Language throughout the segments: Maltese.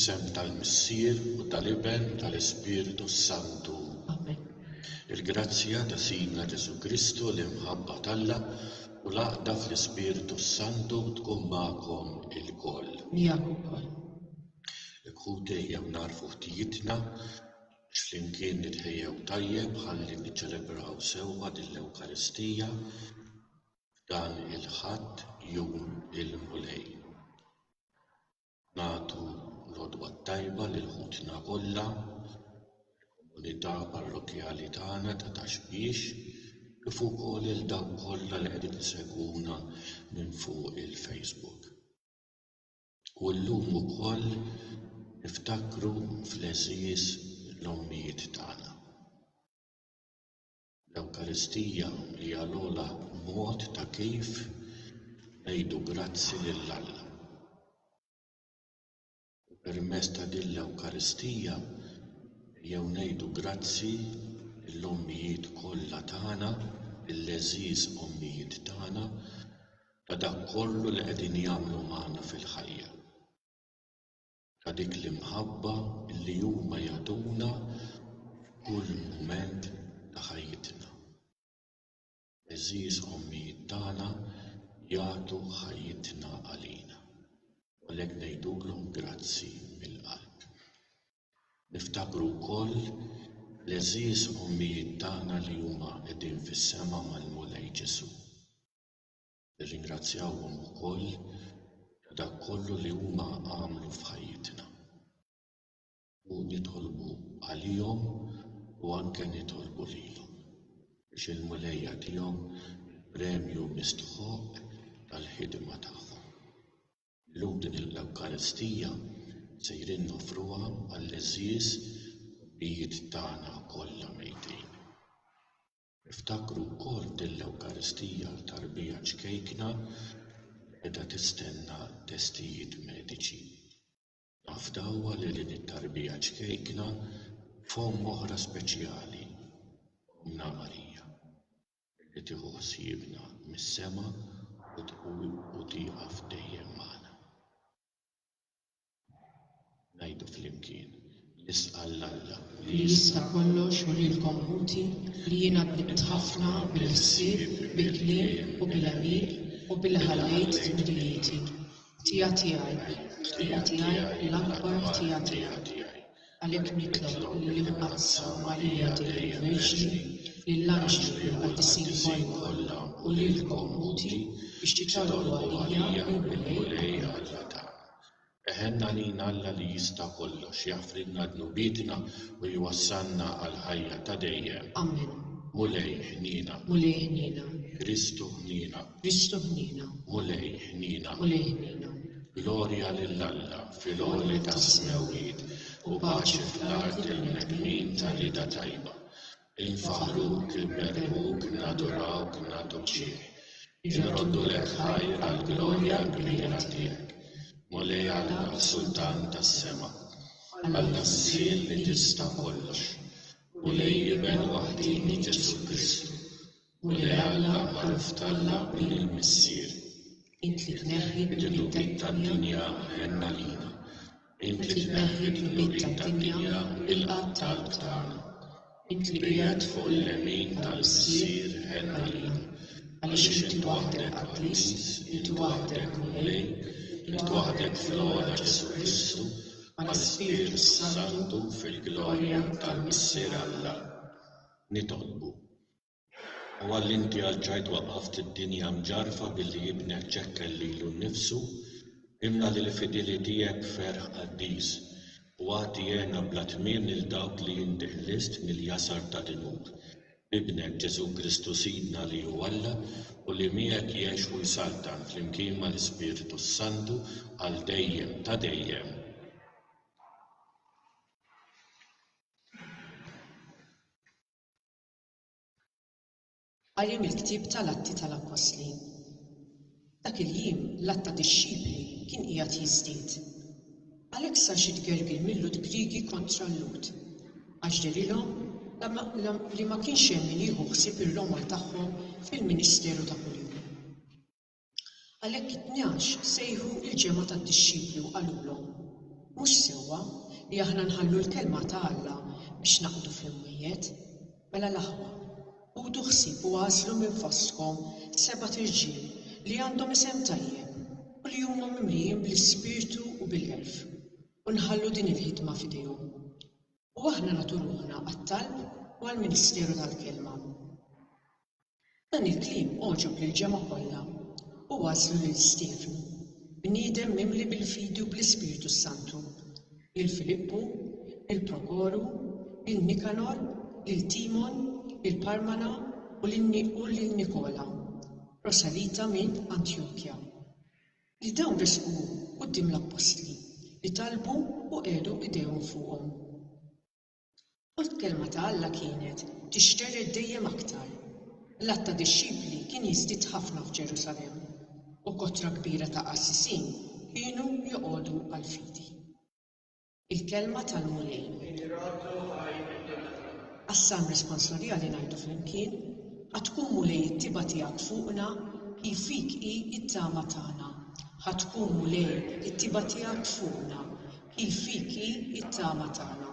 Isem tal-Missier u tal-Iben tal-Ispiritu Santu. Amen. Il-grazzja ta' Sina Ġesu Kristu l-imħabba tal-Alla u l-għaqda fl-Ispiritu Santu tkun magħkom il-koll. Miegħek ukoll. Ikun dejjem narfu ħtijietna flimkien nitħejjew tajjeb ħalli niċċelebraw sewwa din l-Ewkaristija dan il-ħadd jum il-mulej. Nagħtu l-għodwa tajba lil ħutna kollha, komunità parrokjali tagħna ta' Taxbix, kif ukoll il dawn kollha li qegħdin isegwuna minn fuq il-Facebook. U llum ukoll niftakru fl-għeżiż l-ommijiet tagħna. L-Ewkaristija hija l-ogħla mod ta' kif ngħidu grazzi lill-Alla. Permezz ta' din l-Ewkaristija jew ngħidu grazzi lill-ommijiet kollha tagħna, lill-għeżiż ommijiet tagħna ta' dak kollu li qegħdin jagħmlu magħna fil-ħajja. Ta' dik l-imħabba li huma jagħtuna f'kull mument ta' ħajjitna. Għeżiż ommijiet tagħna jagħtu ħajjitna għalina. U lek ngħidulhom grazzi mill-qalb. Niftakru wkoll l-għeżiż ommijiet tagħna li huma qegħdin fis-sema mal-Mulej Ġesu. Nirringrazzjawhom ukoll ta' dak kollu li huma għamlu f'ħajjitna. U nitolbu għalihom u anke nitolbu lilhom biex il-Mulej jagħtihom premju mistħoq tal-ħidma tagħhom. Llum din l-Ewkaristija sejrin nofruha għall-għeżiż ommijiet tagħna kollha mejtin. Niftakru wkoll din l-Ewkaristija tarbija ċkejkna qiegħda tistenna testijiet mediċi. Nafdawha li din it-tarbija ċkejkna f'omm oħra speċjali, Omna Marija, li tieħu ħsiebna mis-sema u tieqaf dejjem magħna. Ngħidu flimkien nisqal l-Alla Li jista' kollox u lilkom muti li jiena tnibt ħafna bil-ħsieb, bil-kliem u bil-għamil u bil-ħallejt tmirijieti. Tija tiegħi l-akbar tija tiegħi. Għalhekk nitlob lill-Imqazza Marija il-Verġni, lill-anġli u l-qudiesin kollha u lilkom muti biex titolbu għalija il-mulej Alla tagħna. Eħenna lina Alla li jista' kollox jaffrinna dnubietna u jwassalna għal ħajja ta' dejjem. Amen. Mulej ħnina. Mulej ħnina. Kristu ħnina. Kristu ħnina. Mulej ħnina. Mulej ħnina. Glorja lill-Alla fil-għoli tas-smewiet u paċi fl-art il-medmin tal-ida tajba. Infaħruk, il-berħuk, nadurawk, naduċieħ. Inroddu lek ħajr għal-glorja kbira tiegħek. Mulej Alla Sultan tas-sema, Alla s-Sir li tista' kollox. Mulej Iben waħdini Ġesu Kristu. Mulej Alla magħruf tal-Alla bil-Missier. Int li tneħħi Id-dnubit tad-dinja ħenna lina. Int li tneħħi id-dnubit tad-dinja il-qatt tal-tagħna. Int li qiegħed fuq il-lemin tal-Missier ħenna lina. Għaliex inti waħdek Qaddies, inti waħdek Mulej, inti waħdek fl-għola Ġesu Kristu, mal-Ispiritu Santu fil-glorja tal-Missier Alla. Nitolbu. U għall-inti għal-ġajt waqqaft id-dinja mġarfa billi jibnek ċekkel lilu nnifsu, imna li l-fidili tiegħek ferħ qaddis u għati jena bla tmiem lil dawk li inti ħlist mill-jasar ta' dinuk. Ibnek Ġesu Kristu Sidna li hu Alla u li miegħek jgħix u jsaltan flimkien mal-Ispiritu Santu għal dejjem ta' dejjem. Qarjem il-ktieb tal-Atti tal-Apostli. Dak il-jiem l-att ta' dixxipli kien qiegħed jiżdied. Għalhekk sar xi tgergir mill-Lud Griegi kontra l-Lud għax derilhom li ma kienx hemm min jieħu ħsieb ir-roma tagħhom fil-Ministeru ta' kuljum. Għalhekk it-tnax sejħu l-ġemgħa tad-dixxipli u qalulhom: mhux sewwa li aħna nħallu l-kelma ta' Alla biex naqdu fl-imwiet, mela l-aħwa ħudu ħsieb u għażlu minn fostkom 7 irġiel li għandhom isem tajjeb u li huma mimlijin bl-Ispiritu u bil-Elf u nħallu din il-ħidma f'idejhom. U aħna nagħtu ruħna għat-talb u għall-Ministeru tal-Kelma. Dan il-kliem oġob lill-ġemgħa kollha u għażlu lil Stefnu, bniedem mimli bil-fidi u bl-Ispiritu Santu, lil Filippu, lil Prokoru, lil Nikanor, lil Timon, lil Parmana u lil Nikola, Rosalita minn Antjokja. Li dawn resqu quddiem l-Apostli li talbu u qiegħdu idejhom fuqhom. U l-kelma ta' Alla kienet tixtered dejjem aktar. L-att ta' dixxipli kien jiżdied ħafna f'Ġerusalemm u kotra kbira ta' qassisin kienu joqogħdu għall-fidi. Il-kelma tal-mulej. Qassam responsabjali ngħidu flimkien, ħatkun mulej it-tiba tiegħek fuqna kif fik hi t-tama tagħna. Ħatkun mulej it-tiba tiegħek fuqna kif fik hi t-tama tagħna.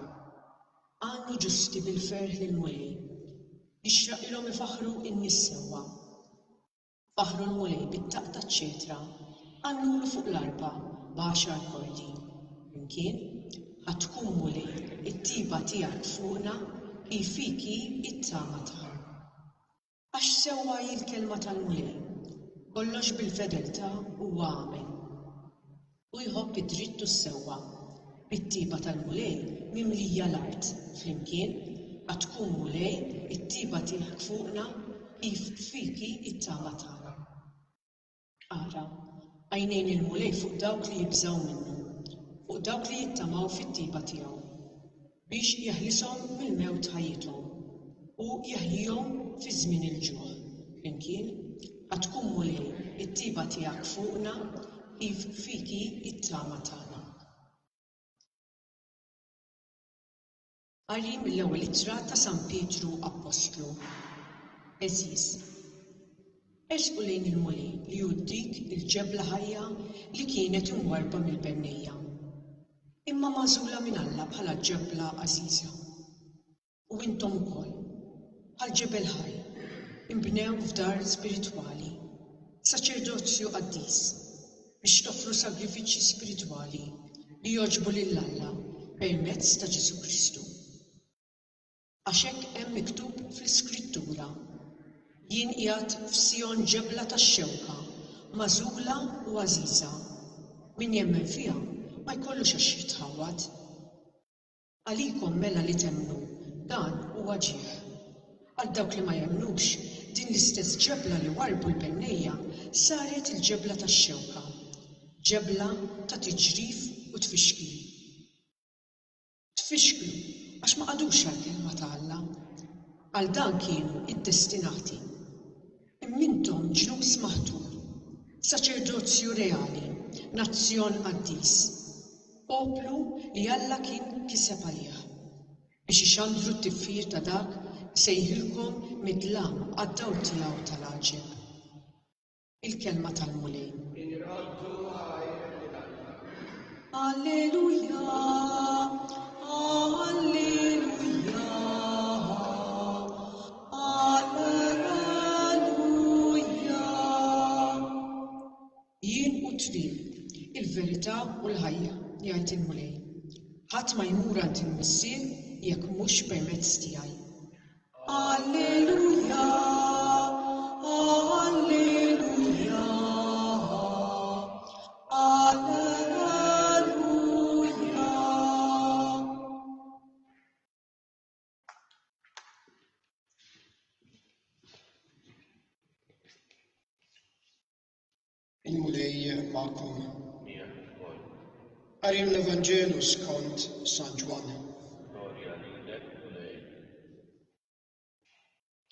Għandu ġusti bil-ferħ lil mulej biex ilhom ifaħru n-nies sewwa. Faħru l-mulej bit-taq taċ-ċetra għannulu fuq l-arpa b'10 kordi. Flimkien ħatkun mulej it-tiba tiegħek fuqna kif fik hi t-tama tagħna. Għax sewwa hi l-kelma tal-mulej, kollox bil-fedeltà u għamel. U jħobb id-dritt u s-sewwa, bit-tiba tal-mulej mimlija l-art, flimkien ħatkun mulej it-tiba tiegħek fuqna kif fik hi t-tama tagħna. Ara, għajnejn il-mulej fuq dawk li jibżgħu minnu, fuq dawk li jittamaw fit-tiba tiegħu, biex jeħlishom mill-mewt ħajjithom u jeħjihom fi żmien il-ġuħ. Flimkien ħatkun mulej it-tiba tiegħek fuqna kif fik hi t-tama tagħna. Qari mill-ewwel ittra ta' San Pietru Apostlu. Eżis. Ersqu lejn il-mulej li hu dik il-ġebla ħajja li kienet imwarba mill-bennejja, imma magħżula minn Alla bħala ġebla għażiża. U intom ukoll bħal ġebel ħaj, imbnew f'dar spiritwali, saċerdozju qaddis, biex toffru sagrifiċċji spiritwali li jogħġbu lil Alla permezz ta' Ġesu Kristu. Għax hekk hemm miktub fl-Iskrittura: jien qiegħed f'Sion ġebla tax-xewka, magħżula u għażiża, min jemmen fiha ma jkollux għax jitħawwad. Għalikom mela li temmnu dan huwa ġieħ. Għal dawk li ma jemmnux, din l-istess ġebla li warbu l-bennejja saret il-ġebla tax-xewka, ġebla ta' tiġrif u tfixkil. Tfixklu għax ma qadux għall-kelma ta' Alla, għal dan kienu id-destinati. Immintom ġnus maħtur, saċerdozju reali, nazzjon qaddis, poplu li Alla kien kiseb għalih biex ixandru t-tiffir ta' dak sejħilkom mid-dlam għad-dawl tiegħu tal-għaġeb. Il-kelma tal-mulej. Alleluja, alleluja, alleluja. Jien u triq, il-verità u l-ħajja, jgħid il-mulej. Ħadd ma jmur għand il-missier jekk mhux permezz tiegħi. Alleluja, alleluja, alleluja. Il-mulej ma'kom. Qari l-Evanġelu skont San Ġwan.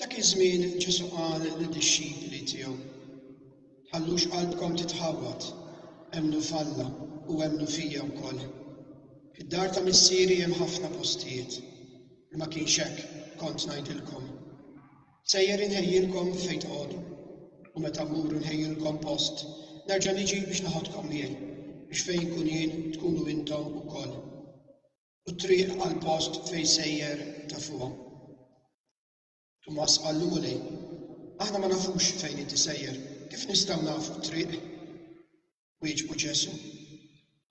Dak iż-żmien Ġesu qal lid-dixxipli tiegħu: ħallux qalbkom titħawwad, emmnu f'Alla u emmnu fija wkoll. Fid-dar ta' missieri hemm ħafna postijiet. Ma kienx hekk kont ngħidilkom. Sejjer inħejjilkom fejn tqogħdu, u meta mmuru nħejjilkom post, nerġa' niġi biex naħodkom miegħi, biex fejn kun jien tkunu intom ukoll. U t-triq għall-post fejn sejjer tafuha. Tumas qal l-mulej: aħna ma nafux fejn inti sejjer, kif nistgħu nafu t-triq? Wieġbu Ġesu: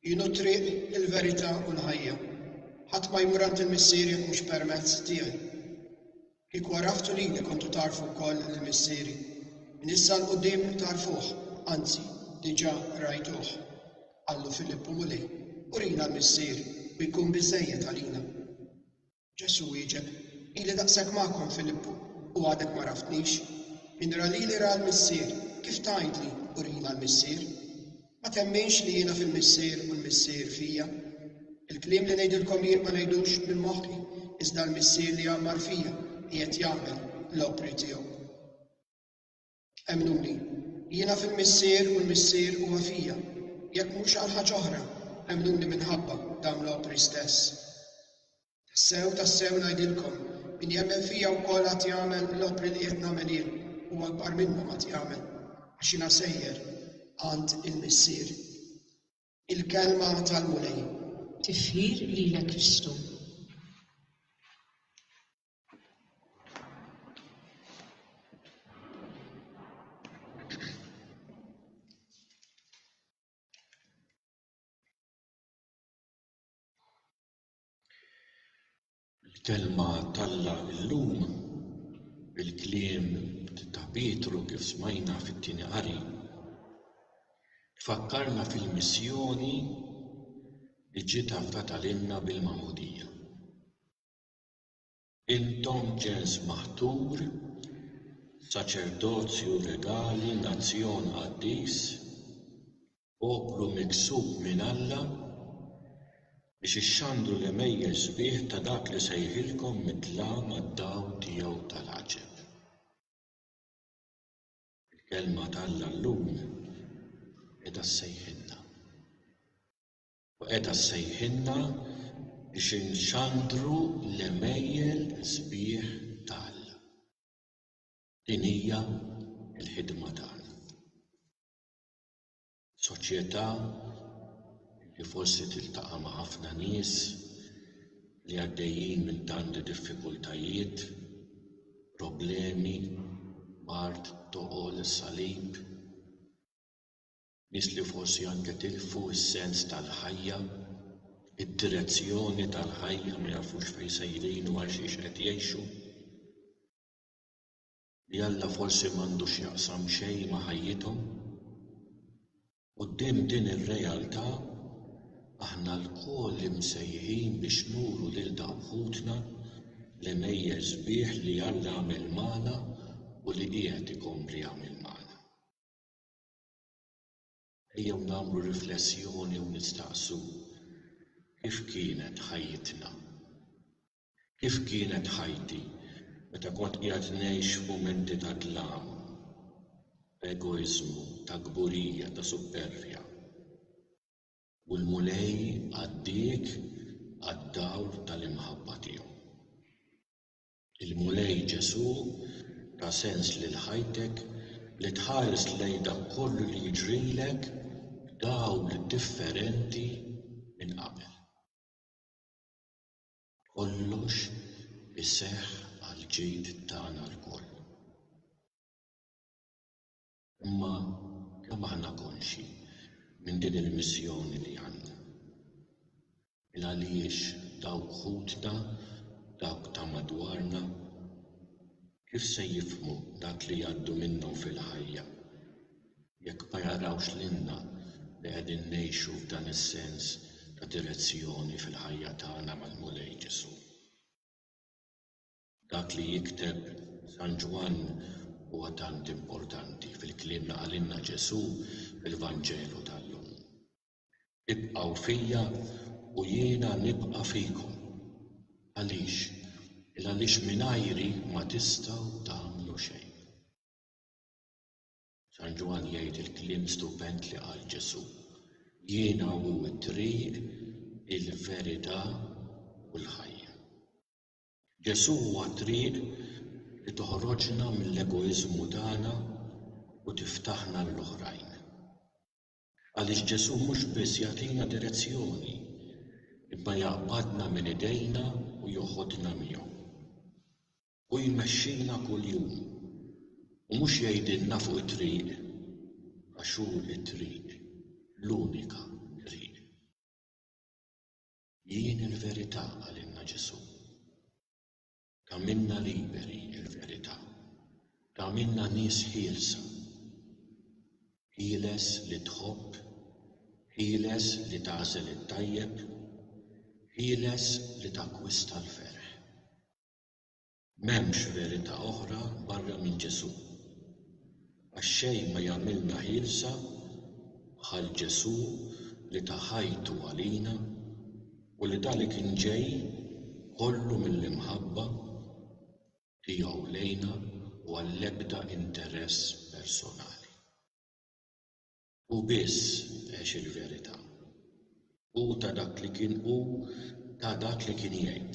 jien hu t-triq, il-verità u l-ħajja. Ħadd ma jmur għand il-missieri jekk mhux permezz tiegħi. Kieku għaraftu lili kontu tarfu wkoll il-missieri. Min issa l-qudiem tarfuh, anzi, diġà rajtuh. Qallu Filippu mulej: urina l-missier u jkun biżżejjed għalina. Ġesu wieġeb: ili daqshekk magħkom Filippu u għadek ma raftnix. Min ra lili ra l-missier, kif tgħidli urina l-missier? Ma temminx li jiena fil-missier u l-missier fija. Il-kliem li ngħidilkom jien ma ngħidux minn moħħi, iżda l-missier li għammar fija qiegħed jagħmel l-opri tiegħu. Emmnuni, jiena fil-missier u l-missier huwa fija. Jekk mhux għal ħaġa oħra, emmnuni minħabba dawn l-opri stess. Tassew ngħidilkom, min jemmen fija wkoll qed jagħmel l-opri li qed nagħmel jien huwa akbar minnhom qed jagħmel, għax jiena sejjer għand il-missier. Il-kelma tal-mulej. Tifħir lilek Kristu. Il-kelma talla illum bil-kliem ta' Pietru kif smajna fit-tieni qari tfakkarna fil-missjoni li ġiet avtata lilna bil-Magħmudija. Intom ġens maħtur, saċerdozju legali, nazzjon qaddis, poplu miksub minn Alla biex ixxandru l-emejjer sbieħ ta' dak li sejħilkom mitlam għad-dawl tiegħu tal-għaġeb. Il-kelma talla llum qiegħda ssejħilna. U qiegħda ssejħilna biex inxandru l-emejjer sbieħ ta' Alla. Din hija l-ħidma tagħna. Soċjetà li forsi tiltaqa' ma' ħafna nies li għaddejjin minn tanti diffikultajiet, problemi, mart, toqol, salib, nies li forsi anke tilfu s-sens tal-ħajja, id-direzzjoni tal-ħajja ma jafux fejn sejrin u għal xiex qed jgħixu, li Alla forsi m'għandux jaqsam xejn ma' ħajjithom. Quddiem din ir-realtà aħna l-koll imsejħin biex nuru lil daqfutna l-emejjer sbieħ li Alla għamel magħna u li qiegħed ikompli jagħmel magħna. Ejjew nagħmlu riflessjoni u nistaqsu kif kienet ħajjitna. Kif kienet ħajti meta kont qiegħed ngħix f'mumenti ta' dlam, egoiżmu, ta' gburija, ta' superja. U l-mulej għaddiek għad-dawl tal-imħabba tiegħu. Il-mulej Ġesu ta' sens lil ħajtek li tħares lejn dak kollu li jiġrilek b'dawl differenti minn qabel. Kollox iseħħ għal ġid tagħna lkoll. Imma kemm aħna konxi minn din il-missjoni li għandna. għaliex dawk ħutna, dawk ta' madwarna, kif se jifhmu dak li jgħaddu minnu fil-ħajja jekk ma jarawx lilna li qegħdin ngħixu f'dan is-sens ta' direzzjoni fil-ħajja tagħna mal-Mulej Ġesu. Dak li jikteb San Ġwan huwa tant importanti fil-kliem li qalilna Ġesu fil-Vanġelu tal-lum. Ibqgħu fija u jiena nibqa' fikom. Għaliex mingħajri ma tistgħu tagħmlu xejn. San Ġwan jgħid il-kliem stupend li qal Ġesu. Jiena hu t-triq, il-verità u l-ħajja. Ġesu huwa triq li toħroġna mill-egoiżmu tagħna u tiftaħna l-oħrajn. Għaliex Ġesu mhux biss jagħtina direzzjoni, imma jaqbadna minn idejna u joħodna miegħu. U jmexxilna kuljum u mhux jgħidilna fuq it-triq għax hu t-triq, l-unika triq. Jien il-verità għalilna Ġesu. Tagħmilna liberi il-verità. Tagħmilna nies ħielsa. Ħieles li tħobb, ħieles li tagħżel it-tajjeb, ħieles li takkwista l-ferħ. M'hemmx verità oħra barra minn Ġesu. Għax xejn ma jagħmilna ħielsa bħal Ġesu li ta' ħajtu għalina u li dak li kien ġej kollu mill-imħabba tiegħu lejna u għall-ebda interess personali. U biss għex il-verità. U ta' dak li kien jgħid.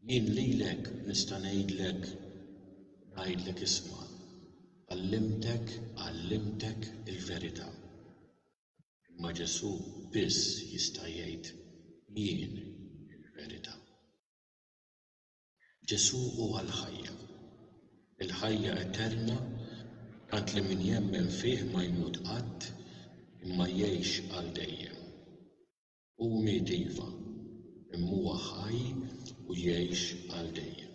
Jien lilek nista' ngħidlek isma' għallimtek il-verità. Imma Ġesu biss jista' jgħid jien il-verità. Ġesu huwa l-ħajja. Il-ħajja eterna tant li min jemmen fih ma jmut qatt imma jgħix għal dejjem. Hu miet iva, imma huwa ħaj u jgħix għal dejjem.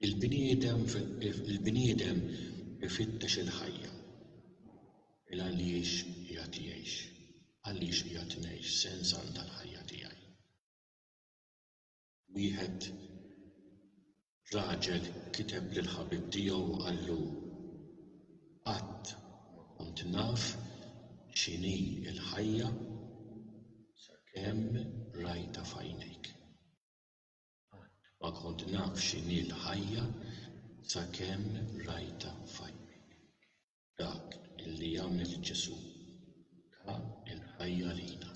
Il-bniedem ifittex il-ħajja. Għaliex qiegħed jgħix, għaliex qiegħed ngħix sens għandha l-ħajja tiegħi. Wieħed raġel kiteb lill-ħabib tiegħu u qallu qatt ma kont naf x'inhi l-ħajja sakemm rajtha f'għajnejk. Qatt ma kont naf x'inhi l-ħajja sakemm rajtha f'għajnejk. Dak illi jagħmel Ġesu ta' il-ħajja lina,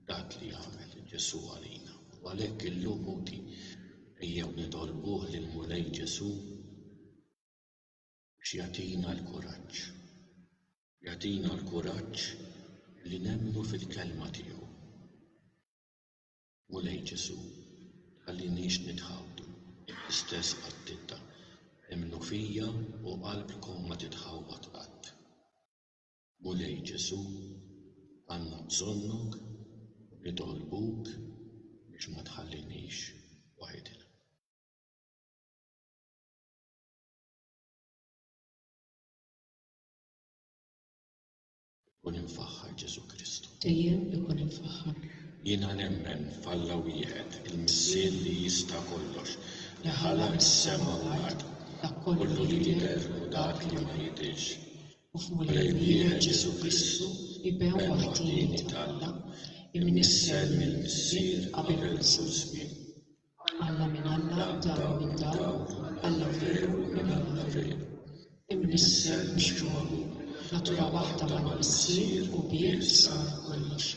dak li jagħmel Ġesu għalina. U għalhekk illum moti ejjew nitolbuh lill-Mulej Ġesu biex jagħtina l-kuraġġ. Jagħtina l-kuraġġ li nemmnu fil-kelma tiegħu. Mulej Ġesu, ħallinix nitħawdu l-istess qatt emmnu fija u qalbkom ma titħawwad qatt. Mulej Ġesu, għandna bżonnok u nitolbuk biex ma tħallinix waħedna. Kun infaħħar Ġesu Kristu. Dejjem ikun infaħħar. Jiena nemmen f'Alla wieħed il-Missier li jista' kollox li ħalaq is-sema u l-ard, kollu li jidher u dak li ma jidhirx. U f'Mulej wieħed Ġesu Kristu ibew waħdini talla, imnissel mill-Missier qabel kull żmien. Alla minn Alla, daw minn daw, Alla veru minn Alla veru. Imnissel mixjuħu, natura waħda mal-Missier u bih sar kollox.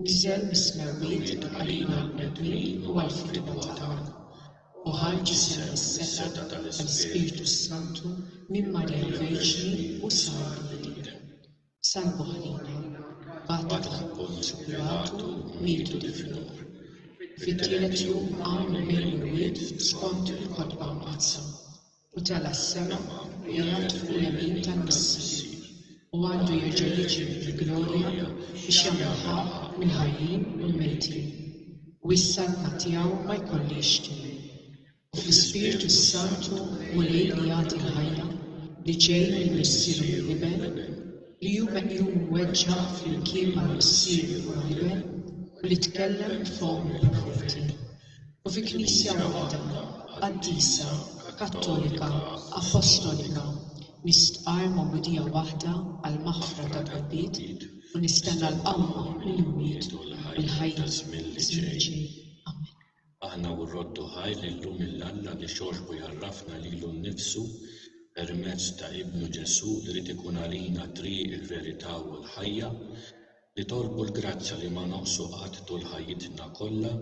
Niżel mis-smerwiet għalina l-bnedmin u għal-fidwa tagħna. U ħarġ is-seta tal-Ispiritu Santu minn Marja l-Verġni u sar bniedem. Salbu ħalina, bagħad Ponzju Pilatu mietu difnuh. Fit-tielet jum għamlu mill-mwiet skont il-kotba mqazza. U tala s-sema jgħid fuq l-yamin tan-Missier. U għandu jerġa' jiġi fil-glorja biex jagħmel ħaq mill-ħajjin u l-mejtin. U issa l-tiegħu ma jkollix tmiem. U fl-Ispiritu Santu mulej li jagħti l-ħajja li ġej mill-Missieru mill-Libel, li hu meqjum weġġa fl-imkien mal-Missieru mill-Libel u li tkellem fuq il-profeti. U fi Knisja waħda, qaddisa, kattolika, apostolika, nistqar mawdudija waħda għal maħfra ta' talbiet u nistenna l-qawma mill-umied u l-ħajja żmien li ġej. Amen. Aħna urroddu ħajr illum il-Alla li xorbu jarrafna lilu nnifsu permezz ta' Ibnu Ġesu li rid ikun għalina triq il-verità u l-ħajja, li tolbu l-grazzja li ma noqsu qatt tul ħajjitna kollha,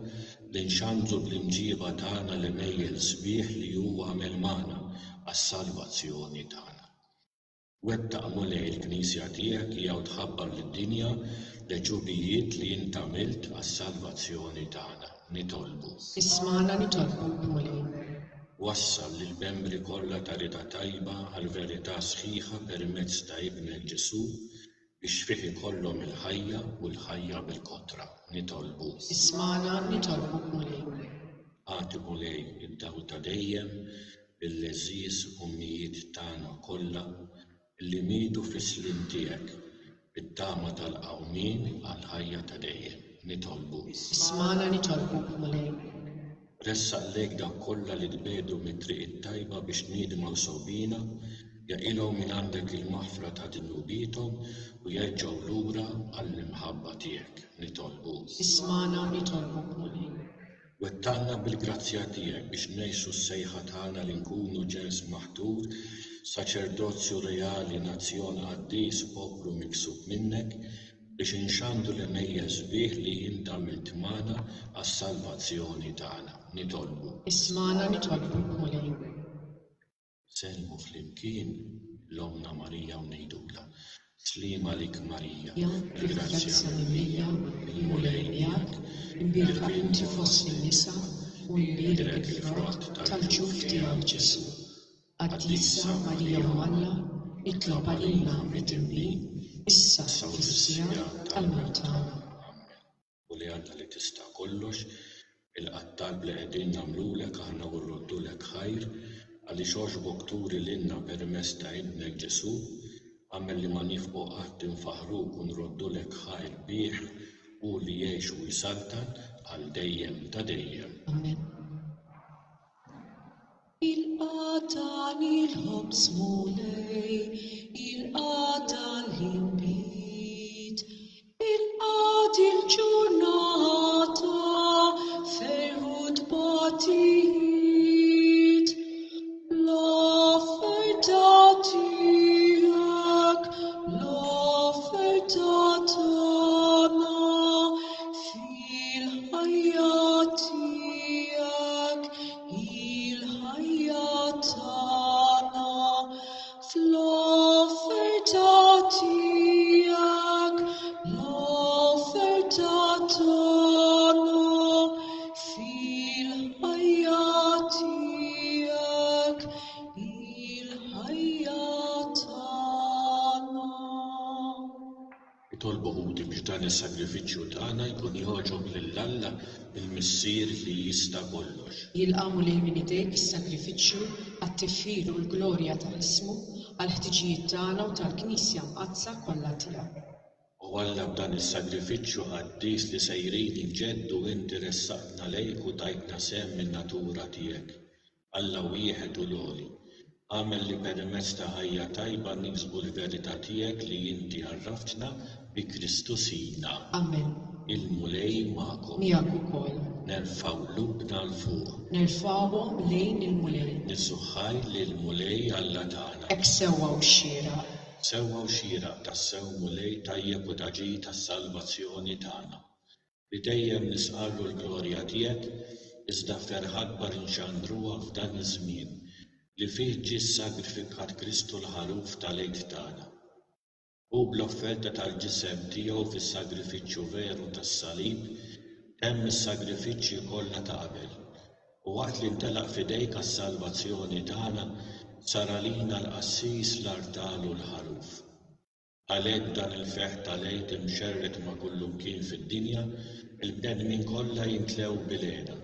li nxandru bl-imġiba tagħna l-imejjel sbieħ li huwa għamel magħna għas-salvazzjoni tagħna. Wettaq mulej il-Knisja tiegħek hija tħabbar lid-dinja l-ġubijiet li int għamilt għas-salvazzjoni tagħna. Nitolbu. Ismana nitolbu mulej. Wassal lill-membri kollha ta' rida tajba għal verità sħiħa permezz ta' Ibnek Ġesu biex fih ikollhom il-ħajja u l-ħajja bil-kontra. Nitolbu. Ismana nitolbu mulej. Għati mulej id-dawl ta' dejjem bil-leżiż ummijiet tagħna kollha li mietu fis-slim tiegħek bid-tama tal-qawmin għall-ħajja ta' dejjem. Nitolbu. Ismana nitolbu mulej. Ressaq lejk dak kollha li tbedu mit-triq it-tajba biex nidmaw sobina, jaqilgħu minn għandek il-maħfra ta' dinubithom u jerġgħu lura għall-imħabba tiegħek. Nitolbu. Ismana nitolbu mulej. Wettaqna bil-grazzja tiegħek biex ngħixu s-sejħa tagħna li nkunu ġens maħtur, saċerdozzju reali, nazzjon qaddis, poplu miksub minnek, biex inxandu l-imejja sbieħ li int għamilt magħna għas-salvazzjoni tagħna. Nitolbu. Ismana nitolbu mulej. Selmu flimkien l-Omna Marija u ngħidula. Slima lik Marija, il-grazzja mimlija, il-mulej miegħek, imbirka inti fost in-nisa u nbirek il-frott tal-ġuf tiegħek Ġesu. Qaddisa Marija Malla, itlob għalina bit-tinbin, issa fis-sija tal-mewt tagħna. U li għandha li tista' kollox, il-qattal li qegħdin nagħmlulek aħna urroddulek ħajr għaliex għoġbok turi lilna permezz ta' Ibnek Ġesu, għamel li ma nifqu qatt infaħruk u nroddulek ħajr bih u li jgħix u jsaltan għal dejjem ta' dejjem. Amen. Il-qatan il-ħobs mulej, il-qatan l-imbit, il-qad il-ġurnata, ferħud batijiet, l-offerta tiegħek, l-offerta tagħna, fil-ħajja tiegħek, il-ħajja tagħna, fl-offerta tiegħek, l-offerta tagħna, fil-ħajja tiegħek, il-ħajja tagħna. Itolbu ħudi biex dan is-sagrifiċċju tagħna jkun jogħġob lill-Alla il-Missier li jista' kollox. Jilqamu lil min idejk is-sagrifiċċju għat-tifħir u l-glorja ta' ismu għall-ħtiġijiet tagħna u tal-Knisja mqazza kollha tiegħek. U Alla b'dan is-sagrifiċċju qaddis li sejrin il-ġeddu inti ressaqna lejk u tajtna sehem min-natura tiegħek. Alla wieħed u l-għoli. Għamel li permezz ta' ħajja tajba niksbu l-verità tiegħek li inti għarraftna bi Kristus jina. Amen. Il-mulej magħkom. Miegħek ukoll. Nerfgħu lubna l-fuq. Nerfgħuhom lejn il-mulej. Nisuħħaj lill-mulej Alla tagħna. Hekk sewwa u xieraq. Sewwa u xieraq tas-sew mulej tajjeb u taġi tas-salvazzjoni tagħna. Li dejjem nisqallu l-glorja tiegħek iżda ferħat bar inxandruha f'dan iż-żmien li fih ġie sagrifikat Kristu l-ħaluf tal-għid tagħna. U bl-offerta tal-ġisem tiegħu fis-sagrifiċċju veru tas-salib hemm is-sagrifiċċji kollha ta' qabel. U waqt li ntelaq f'idejk għas-salvazzjoni tagħna sar għalina l-qassis l-artal u l-ħaluf. Għalhekk dan il-feħ tal-għid imxerret ma' kullu mkien fid-dinja, il-bnedmin kollha jintlew bil-għeda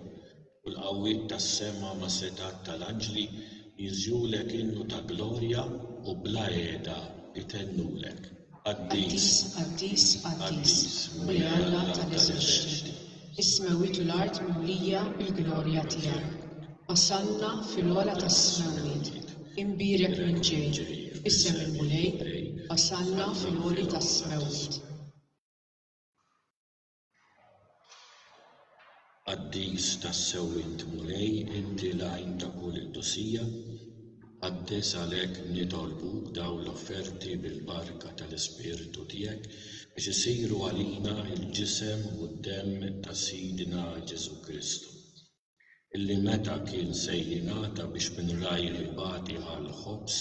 u l-qawwiet tas-sema ma' setat tal-anġli jiżjulek innu ta' glorja u bla għeda itennulek. Qaddis, Qaddis, Qaddis, u li Alla tal-eżerċiti. Is-smawiet u l-art mimlija bil-glorja tiegħek. Wasalna fil-għola tas-smawiet, imbirek minn ġej, fissem il-mulej, wasalna fil-għoli tas-smawiet. Qaddis tas-sewwint mulej inti l-għajn ta' kull id-dosija, qaddes għalhekk nitolbuk dawn l-offerti bil-barka tal-Ispirtu tiegħek biex isiru għalina l-ġisem u d-demm ta' Sidina Ġesu Kristu, illi meta kien se jingħata biex minn rajr ibati għall-ħobs,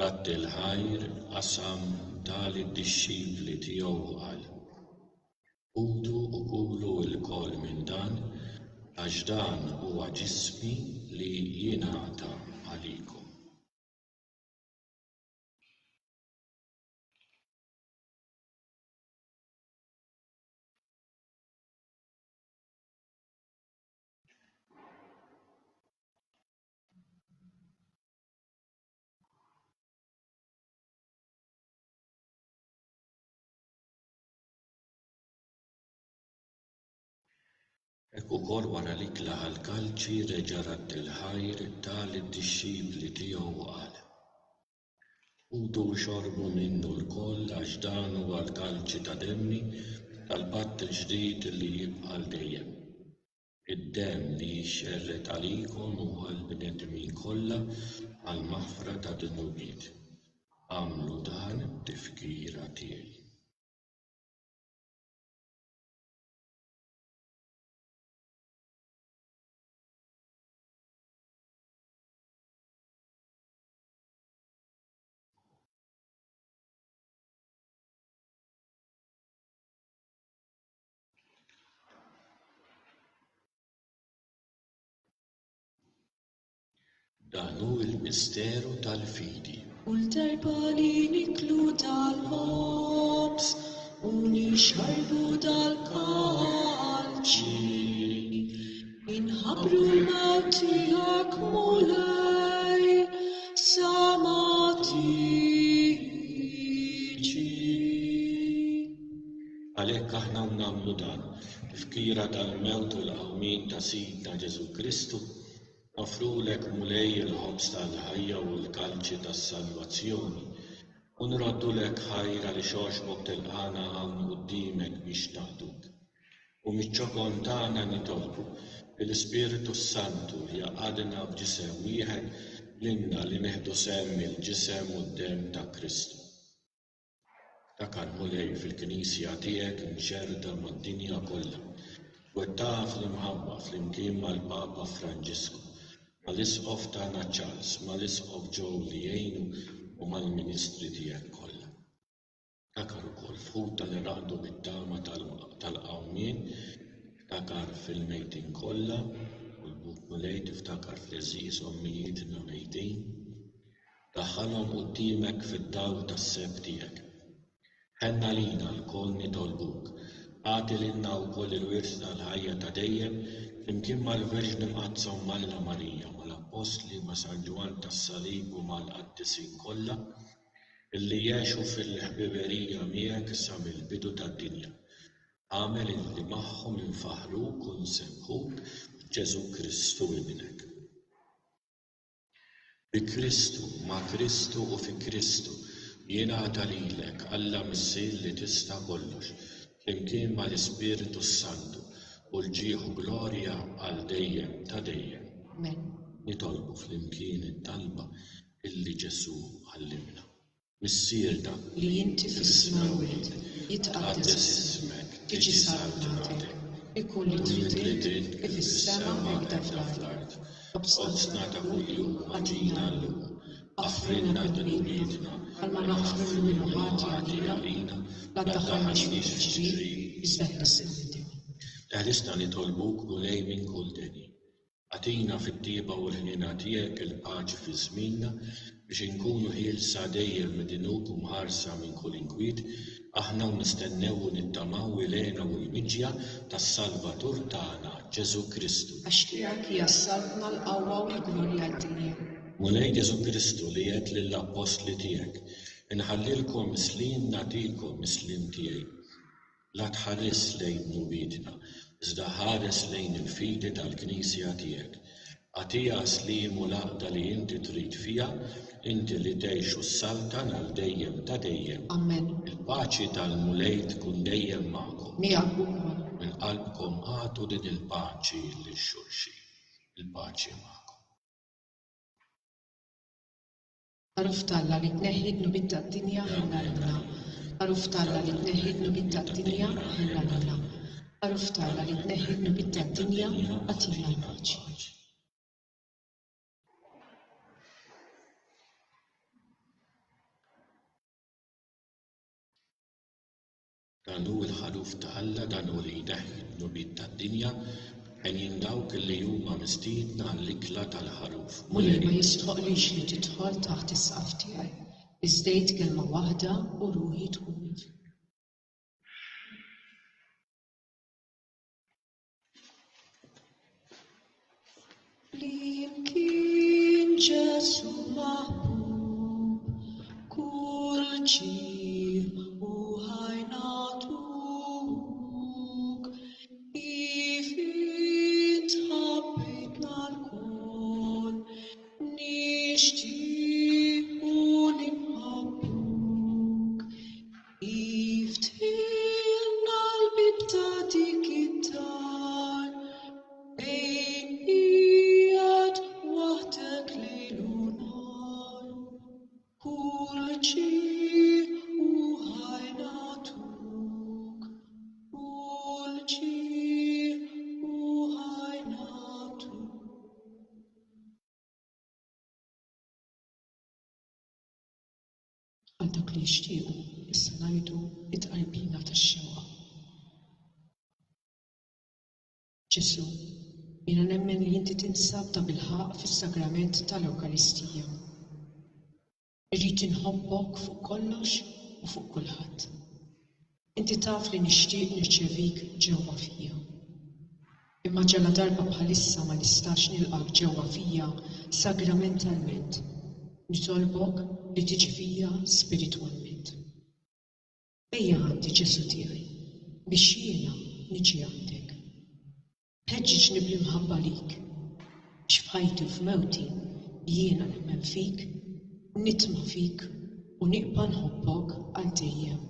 radd il-ħajr qasam tal-id-dixxipli tiegħu qal. Udu u kulu l-kol minn dan, għax dan huwa ġismi li jingħata għalikom. Hekk ukoll wara li klaħ l-kalċi reġa' radd il-ħajr tal-id-dixxipli tiegħu qal. Udu u xorbu minnu l-koll għax dan huwa l-kalċi ta' demmi tal-patt il-ġdid li jibqa' dejjem. Id-demm li jxerret għalikom u għall-bnedmin kollha għall-maħfra ta' dunubiet. Għamlu dan b'tifkira tiegħi. Dan hu l-misteru tal-fidi. Kull darba li niklu dal-ħobs u nixarbu dal-kalċi, inħabbru l-mewt tiegħek mulej sa ma tiġi. Għalhekk aħna nagħmlu dan, tifkira tal-mewt u l-qawmien ta' Sidna Ġesu Kristu, nofrulek mulej il-ħobs tal-ħajja u l-kalċi tas-salvazzjoni u nroddulek ħajra li xoxbok tilqana hawn quddiemek biex naħduk. U miċ-ċokon tagħna nitolbu l-Ispiritu Santu li jaqgħadna b'ġisem wieħed lilna li neħdu sehem il-ġisem u d-demm ta' Kristu. Dakar mulej fil-Knisja tiegħek imxerda mad-dinja kollha, wettaha fl-imħabba flimkien mal-Papa Franġisku, mal-isqof tagħna Charles, mal-isqof Joe li jgħinu u mal-ministri tiegħek kollha. Dakar ukoll fħuta li raqdu bit-tama tal-qawmien, dakar fil-mejtin kollha u l-buk mulej tiftakar fl-eżiż ommijietna mejtin, daħħalhom quddiemek fid-dawl tas-seb tiegħek. Ħenna lina l-koll nitolbuk, għati lilna wkoll il-wirs tal-ħajja ta' dejjem flimkien mal-Verġni Mqazza u Malla Marija, mal-Apostli ma' San Ġwan tas-Salib u mal-Qaddisin kollha illi jgħixu fil-ħbiberija miegħek sa mill-bidu tad-dinja. Għamel illi magħhom infaħruk u nsemmħuk Ġesu Kristu ibnek. Bi Kristu, ma' Kristu u fi Kristu jingħata lilek Alla Missier li tista' kollox, flimkien mal-Ispiritu Santu u l-ġieħu glorja għal dejjem ta' dejjem. Amen. Nitolbu flimkien it-talba illi Ġesu għallimna. Missierna Li inti fis-smawiet jitqaddes ismek, tiġi salvatek, ikun li trid kif is-sema hekk fl-ard. Obstna ta' kuljum għatina llum, affrinna dunubietna, għalma naħfru l-minuħati għalina, la taħħalniex fil-ġrid, iżda ħlisna fid-dinja. Ħlisna nitolbuk mulej minn kull deni. Għatina fit-tieba u l-ħnina tiegħek il-paċi fi żmienna biex inkunu ħielsa dejjem midinuk u mħarsa minn kull inkwiet, aħna nistennew u nittamaw il-għena u l-miġja tas-Salvatur tagħna Ġesu Kristu. Għax tiegħek hija s-salvna l-qawwa u l-glorja għad-dinja. Mulej Ġesu Kristu li qed lill-apostli tiegħek, inħallilkom misliem nagħtikom misliem tiegħi. La tħares lejn nubietna, iżda ħares lejn il-fidi tal-Knisja tiegħek. Għatija slim u laqda li inti trid fija, inti li tgħixu s-saltan għal dejjem ta' dejjem. Amen. Il-paċi tal-mulej tkun dejjem magħkom. Miegħek ukoll. Minn qalbkom għatu din il-paċi lix-xulxin. Il-paċi magħkom. Għaruf Alla li tneħħi d-nubiet tad-dinja ħilla lilna. Għaruf Alla li tneħħi d-nubiet tad-dinja ħilla lilna. Għaruf Alla li tneħħi d-nubiet tad-dinja għatina l-paċi. Dan hu l-ħaruf ta' Alla, dan hu li jneħħi d-nubiet tad-dinja ħen dawk li huma mistiedna għall-ikla tal-ħaruf. Mulej ma jistħoqlix li tidħol taħt is-saqaf tiegħi. Iżdejt kelma waħda u ruħi tkun fik. Flimkien Ġesu maħbub, kull ġiem u ħajnatuk, kif intħabbejtna l-kol, nixtiequ ninħabbuk, kif tilna l-bibta dik id-dar, bejn qiegħed waħdek lejl u nar, kull ġiem u ħajnatuk, kull ġiem u ħajnatuk. Għal dak li jixtiequ issa ngħidu it-qalbina tax-xewqa. Ġesu, jiena nemmen li inti tinsab ta' bilħaq fis-sagrament tal-Ewkaristija. Irrid inħobbok fuq kollox u fuq kulħadd. Inti taf li nixtieq nirċevik ġewwa fija. Imma ġala darba bħalissa ma nistax nilqak ġewwa fija sagramentalment. Nitolbok li tiġi fija spiritwalment. Ejja għandi Ġesu tiegħi biex jiena niġi għandek. Ħeġġiġni bl-imħabba lik biex f'ħajti u f'mewti jiena nemmen fik, nitma' fik u niqpa' nħobbok għal dejjem.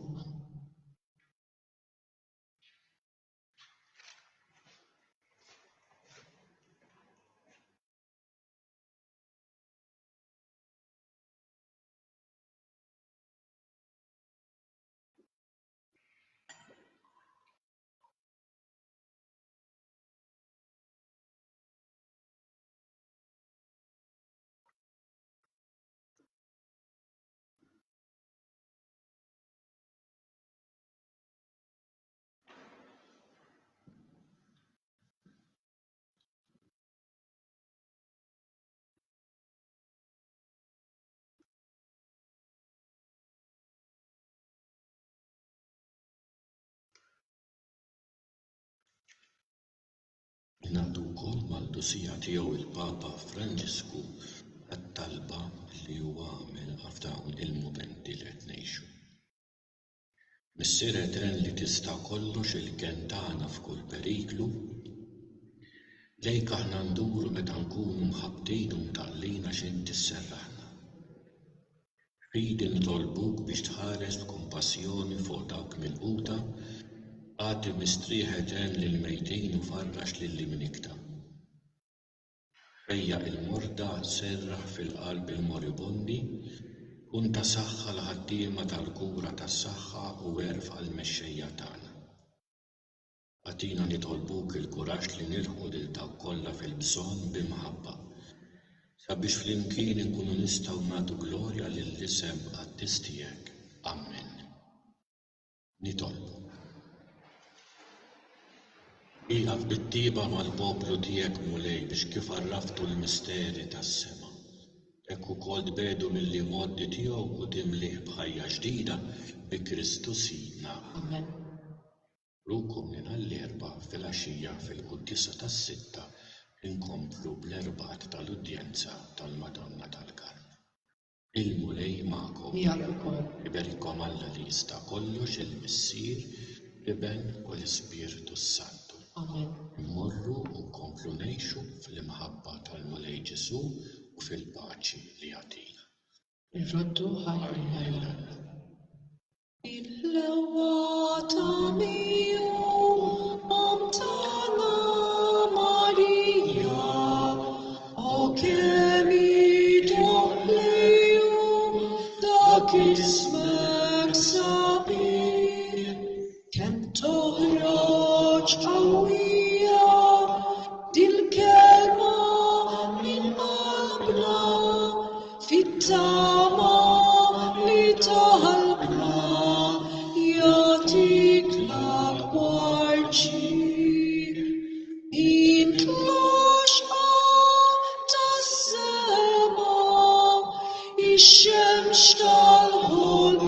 Ngħaddu wkoll mal-dosija tiegħu il-Papa Franġisku għat-talba li huwa għamel f'dawn il-mumenti li qed ngħixu. Missier Etern li tista' kollox il-kien tagħna f'kull periklu, lejk aħna nduru meta nkunu mħabbtin u mtaqlina x'int tisserraħna. Ridi nitolbuk biex tħares b'kumpassjoni fuq dawk mill-quta, għati mistrieħ Etern lill-mejtin u farrax lill-imnikta. Rejjaq il-morda serraħ fil-qalb il-moribondi, kun ta' saħħa l-ħaddiema tal-kura tas-saħħa u għerf għall-mexxejja tagħna. Għatina nitolbuk il-kuraġġ li nilħu lil dawk kollha fil-bżonn b'imħabba, sabiex flimkien inkunu nistgħu nagħtu glorja lill-isem qaddis tiegħek. Amen. Nitolbu. Iqaf bit-tieba mal-poplu tiegħek mulej biex kif arraftu l-misteri tas-sema. hekk ukoll tbedu milli mgħoddi tiegħu u timlih b'ħajja ġdida bi Kristu Sidna. Amen. Rukom minn għall-erba' fil-għaxija fil-Quddisa tas-Sitta inkomplu bl-erbgħat tal-udjenza tal-Madonna tal-Karm. Il-mulej magħkom. Miegħek ukoll. Iberikom Alla li jista' kollox il-Missier, Iben u l-Ispiritu Santu. Amen. Immorru u nkomplu ngħixu fil-imħabba tal-Mulej Ġesu u fil-paċi li jagħtina. Irroddu ħajr il-ħajra. Il-lewa ta' miju, Mamtana Marija, o kemi toħliju, dak ismek sabir, kem toħroġ qawwija, dil-kelma min qalbna, fit-tama li taħalbna, jatik l-akbar ġir. Intlaxqa tas-sema, ix-xemx tal-ħolq